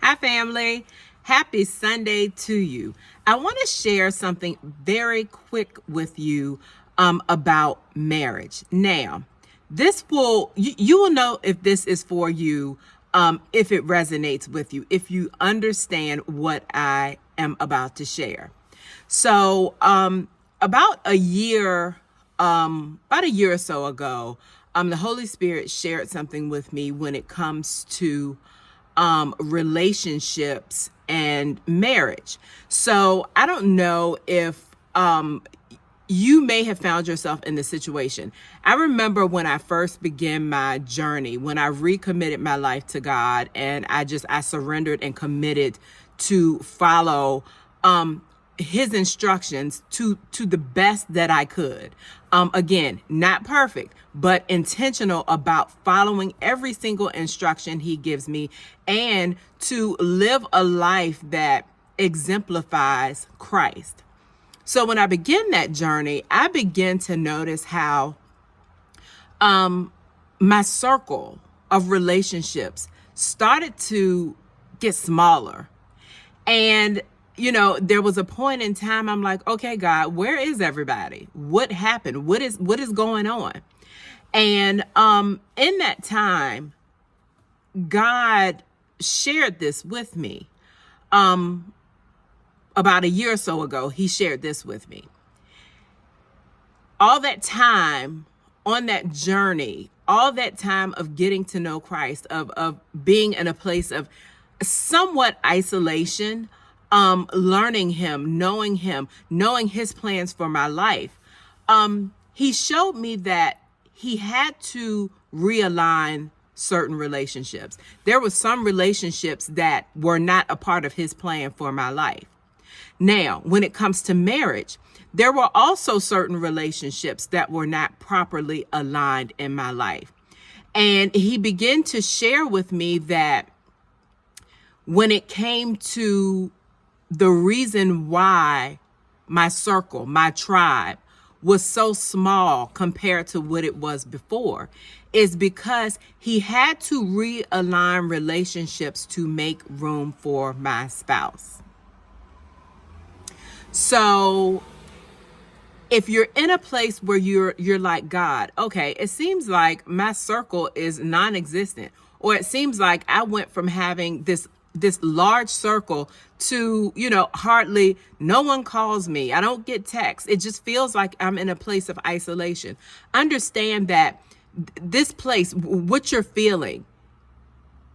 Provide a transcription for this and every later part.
Hi, family. Happy Sunday to you. I want to share something very quick with you about marriage. Now, you will know if this is for you, if it resonates with you, if you understand what I am about to share. So, about a year or so ago, the Holy Spirit shared something with me when it comes to relationships and marriage. So I don't know if you may have found yourself in this situation. I remember when I first began my journey, when I recommitted my life to God, and I surrendered and committed to follow his instructions to the best that I could. Again, not perfect, but intentional about following every single instruction he gives me and to live a life that exemplifies Christ. So when I began that journey, I began to notice how my circle of relationships started to get smaller. And there was a point in time I'm like, okay, God, where is everybody? What happened? What is going on? And in that time, God shared this with me. About a year or so ago, he shared this with me. All that time on that journey, all that time of getting to know Christ, of being in a place of somewhat isolation, learning him, knowing his plans for my life. He showed me that he had to realign certain relationships. There were some relationships that were not a part of his plan for my life. Now, when it comes to marriage, there were also certain relationships that were not properly aligned in my life. And he began to share with me that when it came to the reason why my circle, my tribe, was so small compared to what it was before is because he had to realign relationships to make room for my spouse. So if you're in a place where you're like, God, okay, it seems like my circle is non-existent, or it seems like I went from having this large circle to, hardly no one calls me. I don't get texts. It just feels like I'm in a place of isolation. Understand that this place, what you're feeling,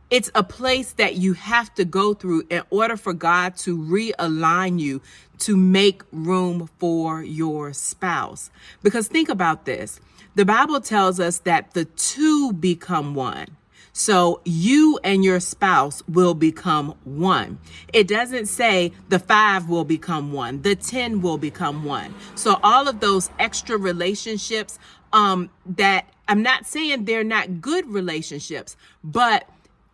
it's a place that you have to go through in order for God to realign you to make room for your spouse. Because think about this. The Bible tells us that the two become one. So you and your spouse will become one. It doesn't say the 5 will become one, the 10 will become one. So all of those extra relationships that I'm not saying they're not good relationships, but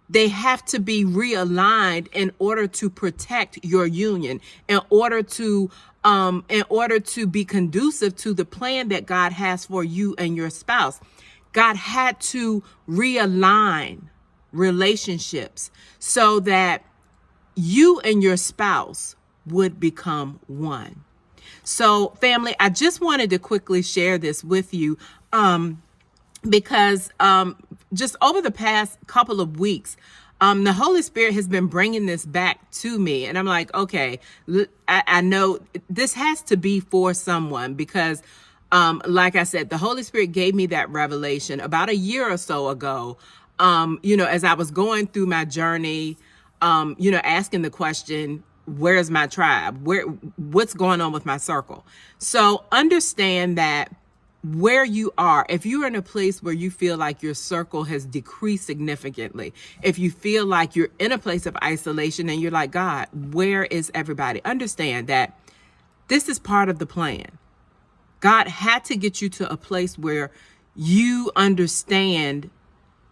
they have to be realigned in order to protect your union, in order to be conducive to the plan that God has for you and your spouse. God had to realign relationships so that you and your spouse would become one. So, family, I just wanted to quickly share this with you because just over the past couple of weeks, the Holy Spirit has been bringing this back to me. And I'm like, okay, I know this has to be for someone because like I said, the Holy Spirit gave me that revelation about a year or so ago, as I was going through my journey, asking the question, where's my tribe? What's going on with my circle? So understand that where you are, if you're in a place where you feel like your circle has decreased significantly, if you feel like you're in a place of isolation and you're like, God, where is everybody? Understand that this is part of the plan. God had to get you to a place where you understand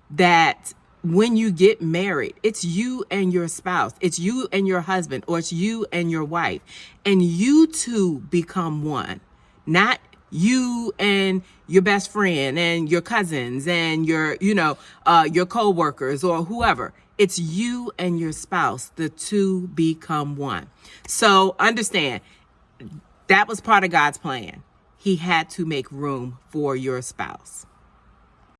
that when you get married, it's you and your spouse, it's you and your husband, or it's you and your wife, and you two become one, not you and your best friend and your cousins and your, your co-workers or whoever. It's you and your spouse. The two become one. So understand, that was part of God's plan. He had to make room for your spouse.